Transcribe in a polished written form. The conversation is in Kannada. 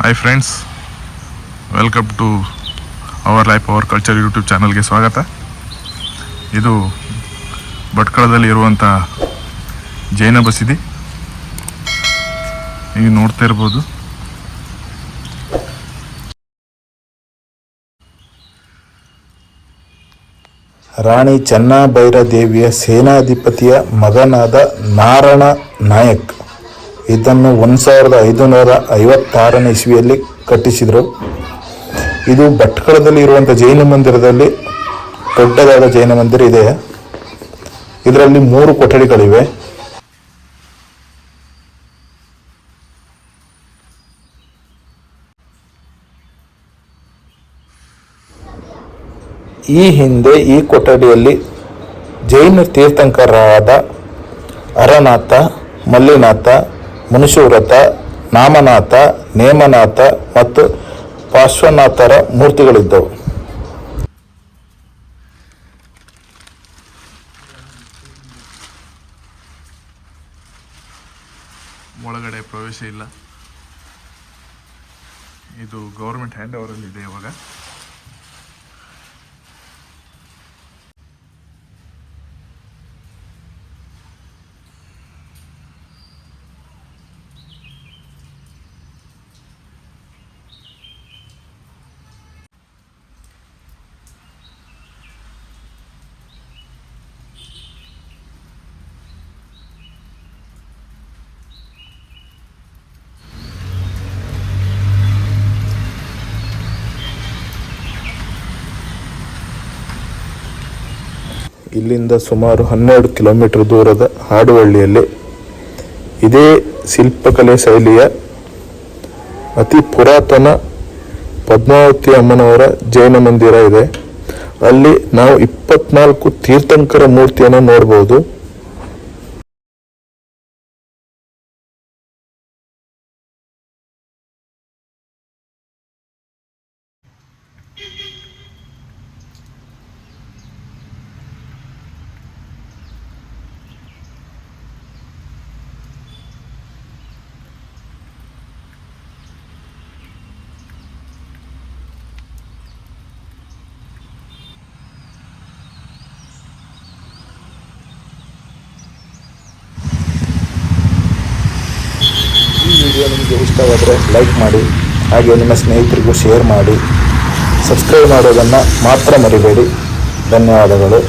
Hi friends, welcome to our life our culture YouTube ಚಾನಲ್ಗೆ ಸ್ವಾಗತ. ಇದು ಭಟ್ಕಳದಲ್ಲಿ ಇರುವಂಥ ಜೈನ ಬಸದಿ. ನೀವು ನೋಡ್ತಾ ಇರ್ಬೋದು. ರಾಣಿ ಚೆನ್ನಭೈರಾದೇವಿಯ ಸೇನಾಧಿಪತಿಯ ಮಗನಾದ ನಾರಾಯಣ ನಾಯಕ್ ಇದನ್ನು 1556 ಇಸ್ವಿಯಲ್ಲಿ ಕಟ್ಟಿಸಿದರು. ಇದು ಭಟ್ಕಳದಲ್ಲಿ ಇರುವಂಥ ಜೈನ ಮಂದಿರದಲ್ಲಿ ದೊಡ್ಡದಾದ ಜೈನ ಮಂದಿರ ಇದೆ. ಇದರಲ್ಲಿ 3 ಕೊಠಡಿಗಳಿವೆ. ಈ ಹಿಂದೆ ಈ ಕೊಠಡಿಯಲ್ಲಿ ಜೈನ ತೀರ್ಥಂಕರರಾದ ಅರನಾಥ, ಮಲ್ಲಿನಾಥ, ಮುನಿಶುವ್ರತ, ನಾಮನಾಥ, ನೇಮನಾಥ ಮತ್ತು ಪಾರ್ಶ್ವನಾಥರ ಮೂರ್ತಿಗಳಿದ್ದವು. ಒಳಗಡೆ ಪ್ರವೇಶ ಇಲ್ಲ. ಇದು ಗೌರ್ಮೆಂಟ್ ಹ್ಯಾಂಡ್ ಓವರಲ್ಲಿ ಇದೆ ಇವಾಗ. ಇಲ್ಲಿಂದ ಸುಮಾರು 12 ಕಿಲೋಮೀಟರ್ ದೂರದ ಹಾಡುವಳ್ಳಿಯಲ್ಲಿ ಇದೇ ಶಿಲ್ಪಕಲೆ ಶೈಲಿಯ ಅತಿ ಪುರಾತನ ಪದ್ಮಾವತಿ ಅಮ್ಮನವರ ಜೈನ ಮಂದಿರ ಇದೆ. ಅಲ್ಲಿ ನಾವು 24 ತೀರ್ಥಂಕರ ಮೂರ್ತಿಯನ್ನು ನೋಡಬಹುದು. ಈ ವಿಡಿಯೋ ನಿಮಗೆ ಇಷ್ಟವಾದರೆ ಲೈಕ್ ಮಾಡಿ, ಹಾಗೆ ನಿಮ್ಮ ಸ್ನೇಹಿತರಿಗೂ ಶೇರ್ ಮಾಡಿ. ಸಬ್ಸ್ಕ್ರೈಬ್ ಮಾಡೋದನ್ನು ಮಾತ್ರ ಮರಿಬೇಡಿ. ಧನ್ಯವಾದಗಳು.